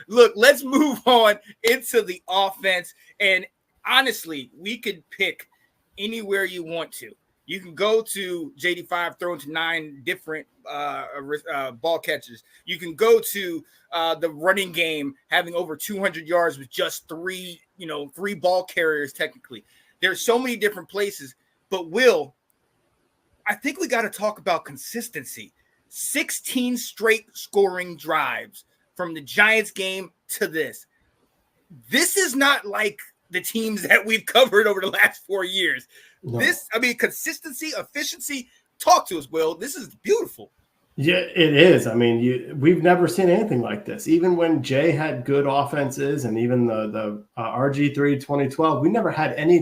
Look, let's move on into the offense. And honestly, we could pick anywhere you want to. You can go to JD5 throwing to 9 different ball catches. You can go to the running game having over 200 yards with just 3 ball carriers technically. There's so many different places. But Will, I think we got to talk about consistency. 16 straight scoring drives from the Giants game to this. This is not like the teams that we've covered over the last 4 years. No. Consistency, efficiency. Talk to us, Will. This is beautiful. Yeah, it is. I mean, we've never seen anything like this. Even when Jay had good offenses, and even the RG3 2012, we never had any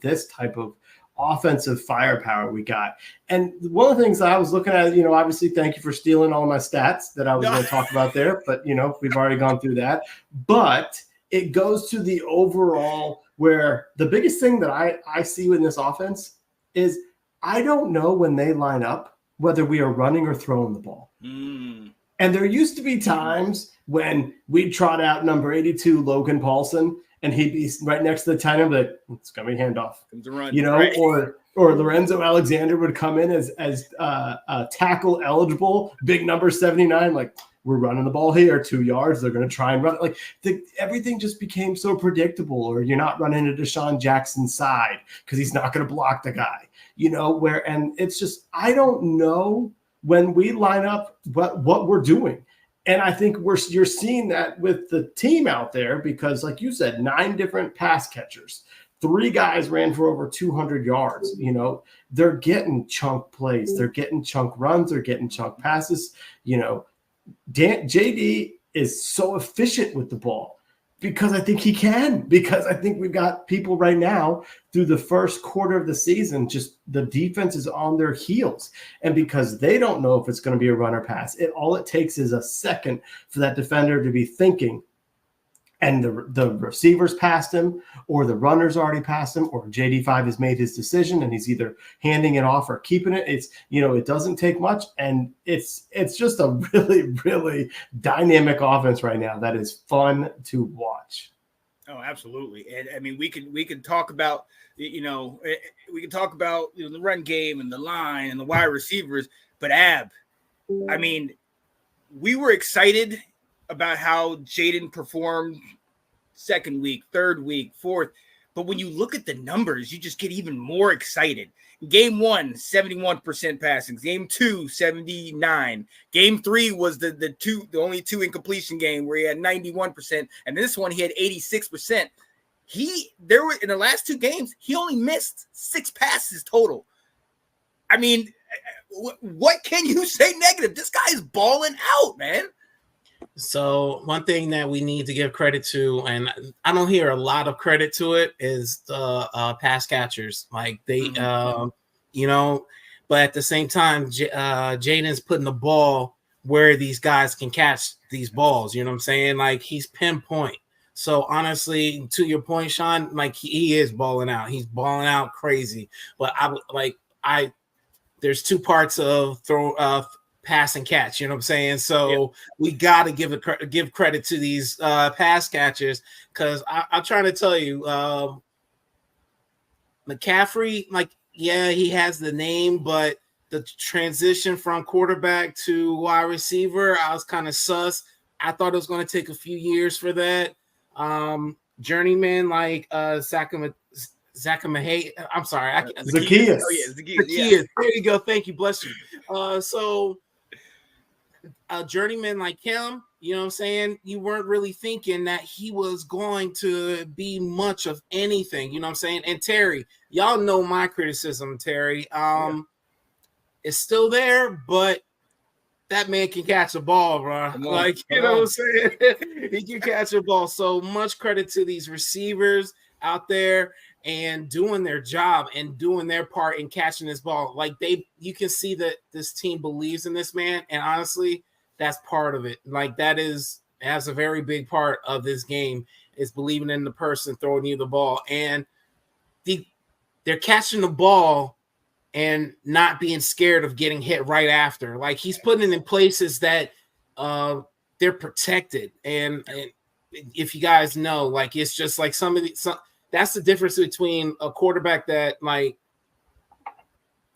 this type of offensive firepower we got. And one of the things that I was looking at, obviously, thank you for stealing all my stats that I was going to talk about there. But we've already gone through that. But it goes to the overall, where the biggest thing that I see in this offense is I don't know when they line up whether we are running or throwing the ball. And there used to be times when we'd trot out number 82, Logan Paulson, and he'd be right next to the tight end, but it's going to be handoff. Right. Or Lorenzo Alexander would come in as tackle eligible, big number 79, like, we're running the ball here, 2 yards. They're going to try and run it. Like everything just became so predictable. Or you're not running to Deshaun Jackson's side because he's not going to block the guy. And it's just, I don't know when we line up what we're doing. And I think you're seeing that with the team out there because, like you said, 9 different pass catchers. 3 guys ran for over 200 yards. They're getting chunk plays. They're getting chunk runs. They're getting chunk passes. JD is so efficient with the ball because I think he can, because I think we've got people right now through the first quarter of the season, just the defense is on their heels. And because they don't know if it's going to be a run or pass, all it takes is a second for that defender to be thinking, and the receivers passed him, or the runners already passed him, or JD5 has made his decision and he's either handing it off or keeping it. It's, it doesn't take much. And it's just a really, really dynamic offense right now that is fun to watch. Oh, absolutely. And I mean, we can talk about, we can talk about the run game and the line and the wide receivers, but I mean, we were excited about how Jaden performed second week, third week, fourth. But when you look at the numbers, you just get even more excited. Game 1, 71% passing. Game 2, 79. Game 3 was the only 2 incompletion game where he had 91%. And this one, he had 86%. In the last 2 games, he only missed 6 passes total. I mean, what can you say negative? This guy is balling out, man. So one thing that we need to give credit to, and I don't hear a lot of credit to it, is the pass catchers. Like they, but at the same time, Jaden's putting the ball where these guys can catch these balls. You know what I'm saying? Like he's pinpoint. So honestly, to your point, Sean, like he is balling out. He's balling out crazy. But there's 2 parts of pass and catch, you know what I'm saying? So we got to give credit to these pass catchers, because I'm trying to tell you, McCaffrey, he has the name, but the transition from quarterback to wide receiver, I was kind of sus. I thought it was going to take a few years for that. Journeyman like Zacchaeus. I'm sorry. Zacchaeus. Oh, yeah, Zacchaeus. Yeah. There you go. Thank you. Bless you. So a journeyman like him, you know what I'm saying? You weren't really thinking that he was going to be much of anything, you know what I'm saying? And Terry, y'all know my criticism, Terry. It's still there, but that man can catch a ball, bro. You know what I'm saying? He can catch a ball. So much credit to these receivers out there and doing their job and doing their part in catching this ball. You can see that this team believes in this man. And honestly, that's part of it. Has a very big part of this game is believing in the person throwing you the ball. And they're catching the ball and not being scared of getting hit right after. Like he's putting it in places that they're protected. And if you guys know, like it's just like that's the difference between a quarterback that like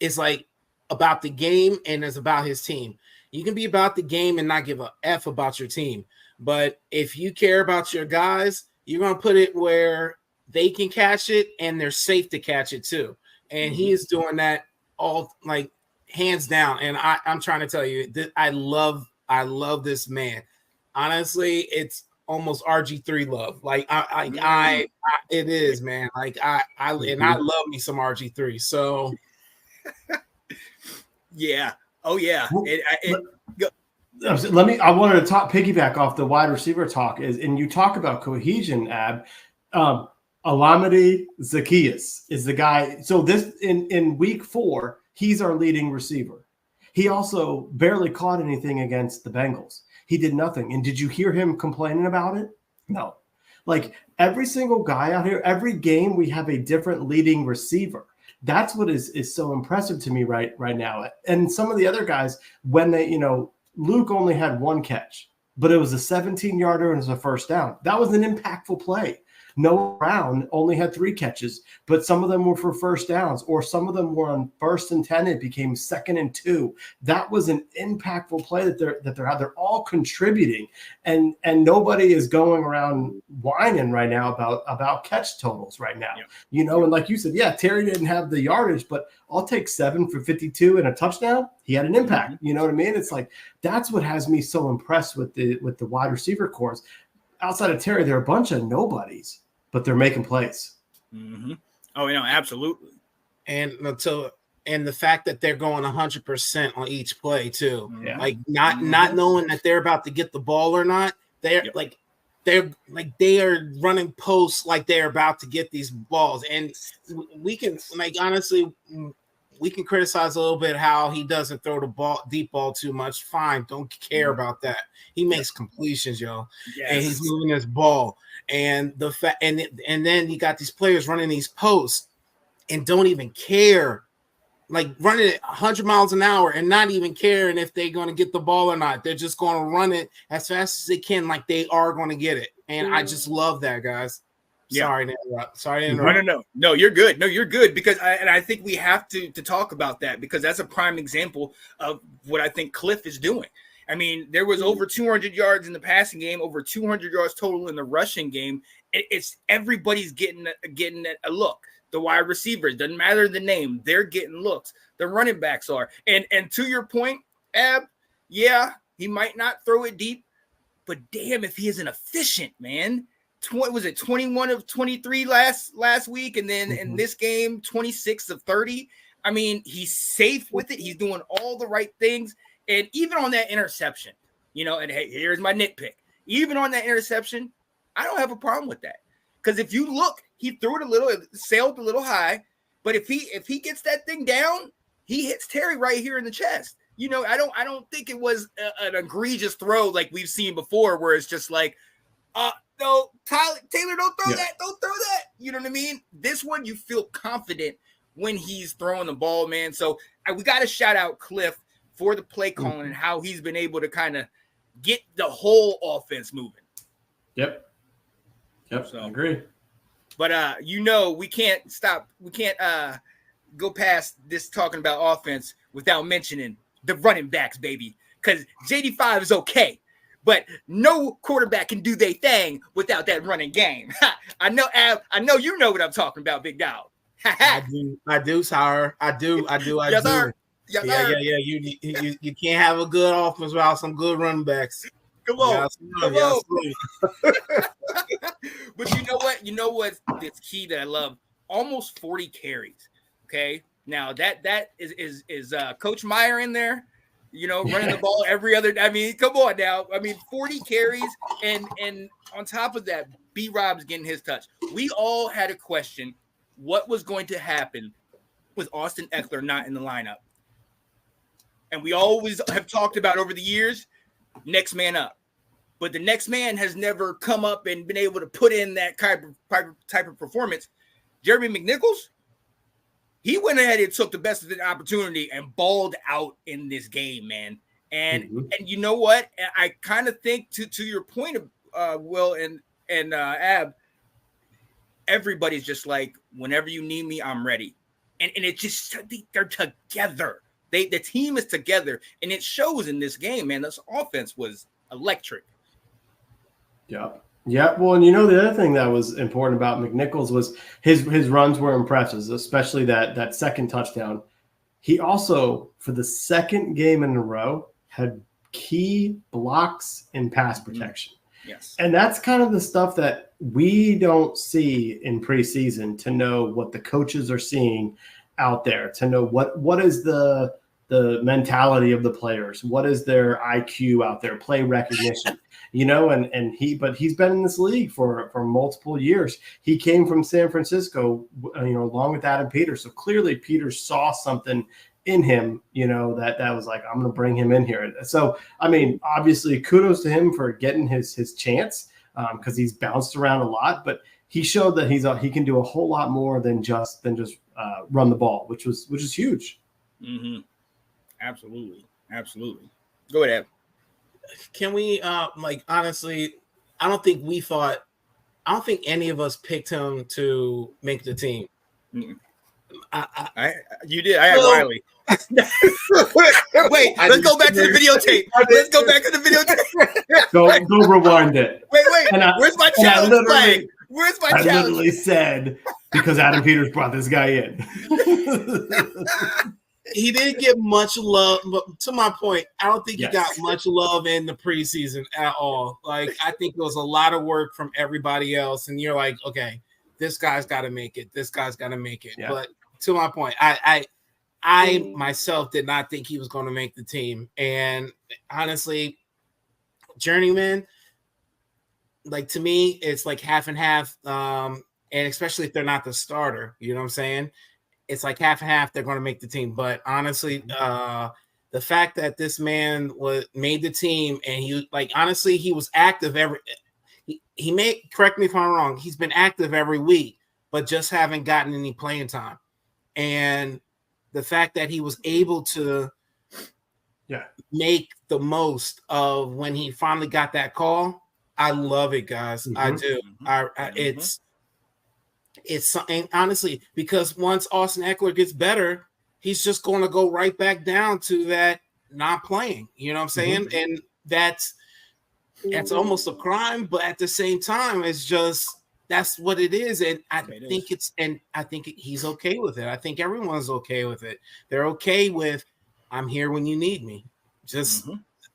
is like about the game and is about his team. You can be about the game and not give a F about your team. But if you care about your guys, you're going to put it where they can catch it and they're safe to catch it too. And he is doing that all like hands down. And I'm trying to tell you that I love this man. Honestly, it's almost RG3 love. Like it is, man. Like I love me some RG3. So yeah. Oh yeah. I wanted to piggyback off the wide receiver talk and you talk about cohesion, Ab. Alameda Zacchaeus is the guy. So this in week 4, he's our leading receiver. He also barely caught anything against the Bengals. He did nothing. And did you hear him complaining about it? No. Like every single guy out here, every game we have a different leading receiver. That's what is so impressive to me right now. And some of the other guys, when they, Luke only had 1 catch, but it was a 17-yarder and it was a first down. That was an impactful play. Noah Brown only had 3 catches, but some of them were for first downs, or some of them were on 1st and 10. It became 2nd and 2. That was an impactful play that they're all contributing, and nobody is going around whining right now about catch totals right now. Yeah. And like you said, yeah, Terry didn't have the yardage, but I'll take 7 for 52 and a touchdown. He had an impact. You know what I mean? It's like that's what has me so impressed with the wide receiver corps. Outside of Terry, they're a bunch of nobodies, but they're making plays. Mm-hmm. Oh, absolutely. And the fact that they're going 100% on each play too, like not knowing that they're about to get the ball or not. They are running posts like they're about to get these balls, and we can honestly. We can criticize a little bit how he doesn't throw the deep ball too much. Fine, don't care about that. He makes completions, yo, and he's moving his ball. And the fact, and then you got these players running these posts and don't even care, like running it 100 miles an hour and not even caring if they're going to get the ball or not. They're just going to run it as fast as they can, like they are going to get it. And I just love that, guys. Yeah. Sorry to interrupt. No, you're good. No, you're good because I think we have to talk about that because that's a prime example of what I think Kliff is doing. I mean, there was over 200 yards in the passing game, over 200 yards total in the rushing game. It's everybody's getting a look. The wide receivers, doesn't matter the name, they're getting looks. The running backs are. And to your point, Ab, yeah, he might not throw it deep, but damn if he isn't efficient, man. Was it 21 of 23 last week, and then in this game 26 of 30. I mean, he's safe with it. He's doing all the right things, and even on that interception, and hey, here's my nitpick. Even on that interception, I don't have a problem with that because if you look, he threw it sailed a little high, but if he gets that thing down, he hits Terry right here in the chest. I don't think it was an egregious throw like we've seen before, where it's just like, no, Taylor, don't throw that. Don't throw that. You know what I mean? This one, you feel confident when he's throwing the ball, man. So we got to shout out Kliff for the play calling and how he's been able to kind of get the whole offense moving. Yep. So, I agree. But we can't stop. We can't go past this talking about offense without mentioning the running backs, baby. Because JD5 is okay. But no quarterback can do their thing without that running game. I know, Ab. I know you know what I'm talking about, big dog. I do, Sour. I do. Yes, sir. Yes, sir. You can't have a good offense without some good running backs. Come on. But you know what? It's key that I love. Almost 40 carries. Okay. Now that is Coach Meyer in there. Running the ball every other. I mean, come on now. I mean, 40 carries, and on top of that, B-Rob's getting his touch. We all had a question: what was going to happen with Austin Eckler not in the lineup? And we always have talked about over the years, next man up. But the next man has never come up and been able to put in that type of performance. Jeremy McNichols, he went ahead and took the best of the opportunity and balled out in this game, man. And you know what? I kind of think to your point of Will, and and Ab, everybody's just like, whenever you need me, I'm ready. And it just, they're together. The team is together, and it shows in this game, man. This offense was electric. Yeah. Yeah. Well, and the other thing that was important about McNichols was his runs were impressive, especially that second touchdown. He also, for the second game in a row, had key blocks in pass protection. Yes. And that's kind of the stuff that we don't see in preseason, to know what the coaches are seeing out there, to know what is the mentality of the players, what is their IQ out there, play recognition, but he's been in this league for multiple years. He came from San Francisco, along with Adam Peters. So clearly Peters saw something in him, that was like, I'm going to bring him in here. So, I mean, obviously kudos to him for getting his chance, because he's bounced around a lot, but he showed that he can do a whole lot more than just run the ball, which is huge. Mm-hmm. Absolutely. Go ahead. Can we honestly, I don't think any of us picked him to make the team. Mm-mm. You did. I had Riley. Wait, let's go back to the videotape. Go rewind it. Wait. Where's my challenge flag? Where's my challenge? I literally said, because Adam Peters brought this guy in. He didn't get much love, but to my point, I don't think he got much love in the preseason at all. Like, I think there was a lot of work from everybody else, and you're like, okay, this guy's got to make it. Yeah. But to my point, I myself did not think he was going to make the team. And honestly, journeyman, like, to me, it's like half and half. And especially if they're not the starter, you know what I'm saying? It's like half and half. They're going to make the team. But honestly, the fact that this man made the team, and he was active correct me if I'm wrong, he's been active every week, but just haven't gotten any playing time. And the fact that he was able to make the most of when he finally got that call, I love it, guys. Mm-hmm. I do. It's something, honestly, because once Austin Eckler gets better, he's just going to go right back down to that not playing. You know what I'm saying? Mm-hmm. And that's almost a crime, but at the same time, it's just, that's what it is. And I think he's okay with it. I think everyone's okay with it. They're okay with, I'm here when you need me. Just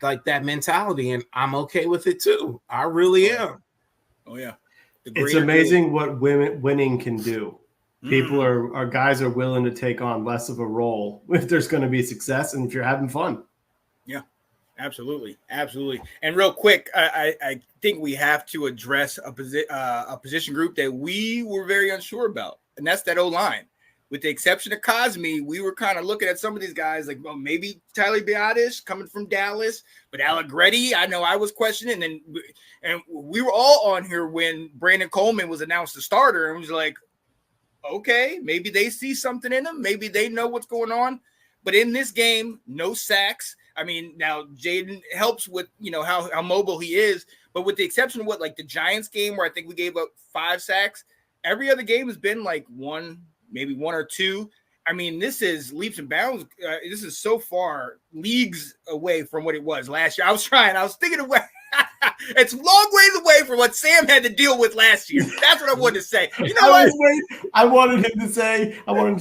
like that mentality. And I'm okay with it too. I really am. Oh yeah. It's amazing what winning can do. People are guys are willing to take on less of a role if there's going to be success and if you're having fun. Yeah, absolutely. And real quick, I think we have to address a position group that we were very unsure about, and that's that O-line. With the exception of Cosme, we were kind of looking at some of these guys like, well, maybe Tyler Biadasz coming from Dallas, but Allegretti, I know I was questioning, and we were all on here when Brandon Coleman was announced the starter, and was like, okay, maybe they see something in him, maybe they know what's going on. But in this game, no sacks. I mean, now Jaden helps with how mobile he is, but with the exception of the Giants game where I think we gave up 5 sacks, every other game has been like maybe 1 or 2. I mean, this is leaps and bounds. This is so far leagues away from what it was last year. I was thinking away. It's long ways away from what Sam had to deal with last year. That's what I wanted to say. You know what? I wanted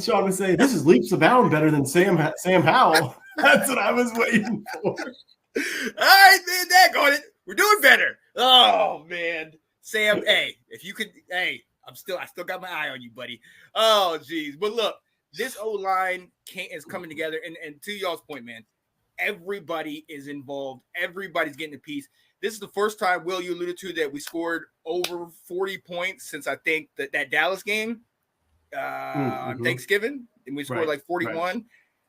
Sean to say, this is leaps and bounds better than Sam Howell. That's what I was waiting for. All right, man, daggone it. We're doing better. Oh, man. Sam, hey, if you could, I still got my eye on you, buddy. Oh, geez. But look, this O-line is coming together. And to y'all's point, man, everybody is involved. Everybody's getting a piece. This is the first time, Will, you alluded to, that we scored over 40 points since I think that Dallas game on Thanksgiving. And we scored like 41. Right.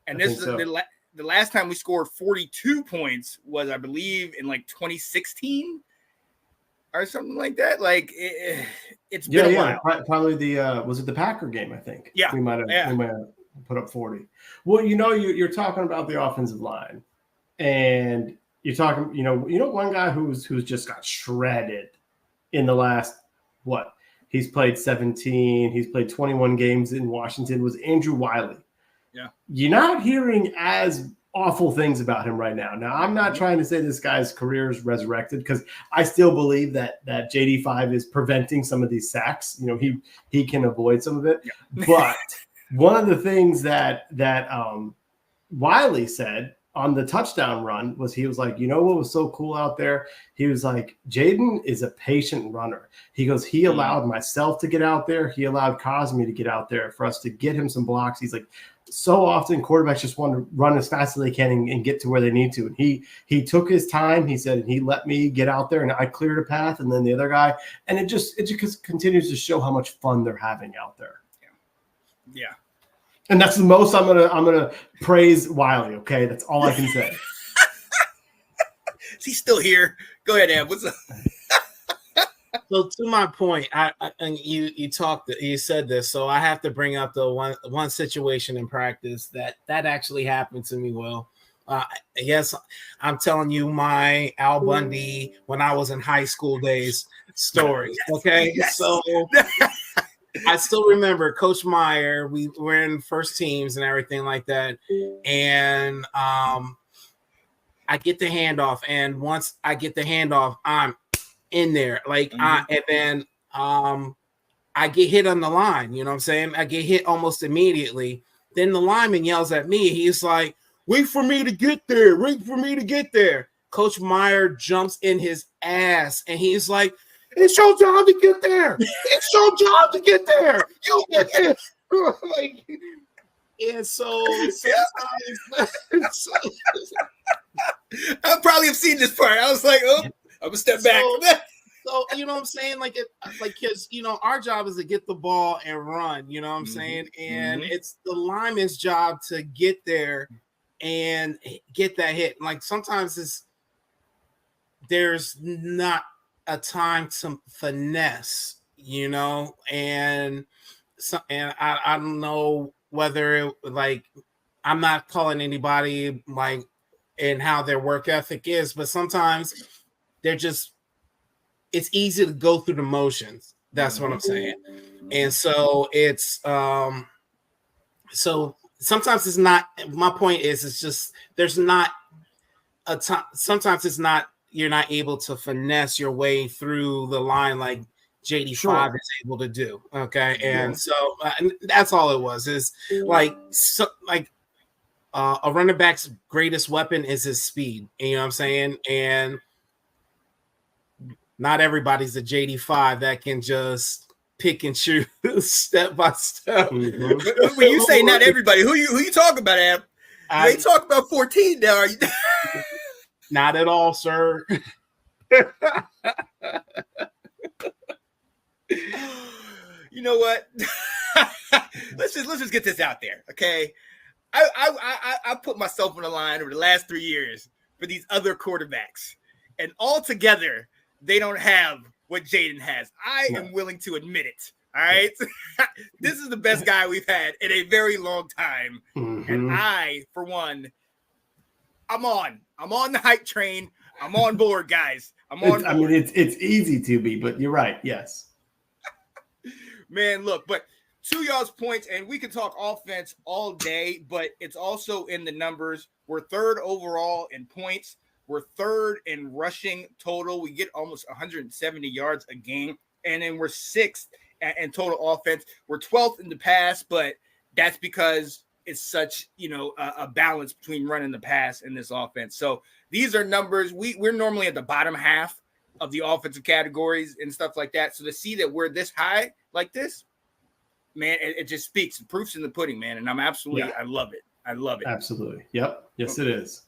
And this is the last time we scored 42 points was, I believe, in like 2016. Or something like that. Like it's been a while. Probably was it the Packer game? I think. Yeah, we might have put up 40. Well, you're talking about the offensive line, and you're talking. One guy who's just got shredded in the last, what? He's played 17. He's played 21 games in Washington, was Andrew Wiley. Yeah. You're not hearing as awful things about him right now. Now, I'm not trying to say this guy's career is resurrected, because I still believe that JD5 is preventing some of these sacks. You know, he can avoid some of it. Yeah. But one of the things that Wiley said on the touchdown run was, he was like, you know what was so cool out there? He was like, Jaden is a patient runner. He goes, he allowed myself to get out there. He allowed Cosme to get out there for us to get him some blocks. He's like, so often quarterbacks just want to run as fast as they can and get to where they need to. And he took his time. He said, and he let me get out there, and I cleared a path. And then the other guy, and it just continues to show how much fun they're having out there. Yeah. And that's the most I'm gonna praise Wiley. Okay, that's all I can say. Is he still here? Go ahead, Ab. What's up? So to my point, and you said this, so I have to bring up the one situation in practice that actually happened to me. Will, yes, I'm telling you my Al Bundy when I was in high school days story. Okay, yes. So I still remember Coach Meyer. We were in first teams and everything like that, and I get the handoff, and once I get the handoff, I'm in there, like, and then I get hit on the line. You know what I'm saying? I get hit almost immediately. Then the lineman yells at me. He's like, "Wait for me to get there. Wait for me to get there." Coach Meyer jumps in his ass, and he's like, "It's your job to get there. It's your job to get there. You get there." Like, and so I probably have seen this part. I was like, "Oh, I'm gonna step back." So you know what I'm saying? Like, because our job is to get the ball and run. You know what I'm saying? And it's the lineman's job to get there and get that hit. Like, sometimes there's not a time to finesse, and I don't know whether I'm not calling anybody like in how their work ethic is, but sometimes it's easy to go through the motions. That's what I'm saying. And so it's so sometimes it's not, my point is, it's just, there's not a time. Sometimes it's not, you're not able to finesse your way through the line like JD5 is able to do. Okay. And so that's all it was, is a running back's greatest weapon is his speed. You know what I'm saying? And not everybody's a JD5 that can just pick and choose step by step. Mm-hmm. When you say not everybody, who you talking about, Ab? You ain't talking about 14 now, are you? Not at all, sir. You know what? let's just get this out there, okay? I put myself on the line over the last 3 years for these other quarterbacks, and altogether they don't have what Jaden has. I am willing to admit it. All right, this is the best guy we've had in a very long time, and I, for one, I'm on the hype train. I'm on board, guys. I'm on board. I mean, it's easy to be, but you're right. Yes. Man, look, but to y'all's points, and we can talk offense all day, but it's also in the numbers. We're third overall in points. We're third in rushing total. We get almost 170 yards a game, and then we're sixth in total offense. We're 12th in the pass, but that's because it's such, a balance between run and the pass in this offense. So these are numbers. We're normally at the bottom half of the offensive categories and stuff like that. So to see that we're this high like this, man, it just speaks. The proof's in the pudding, man. And I'm absolutely, I love it. I love it. Absolutely. Yep. Yes, it is.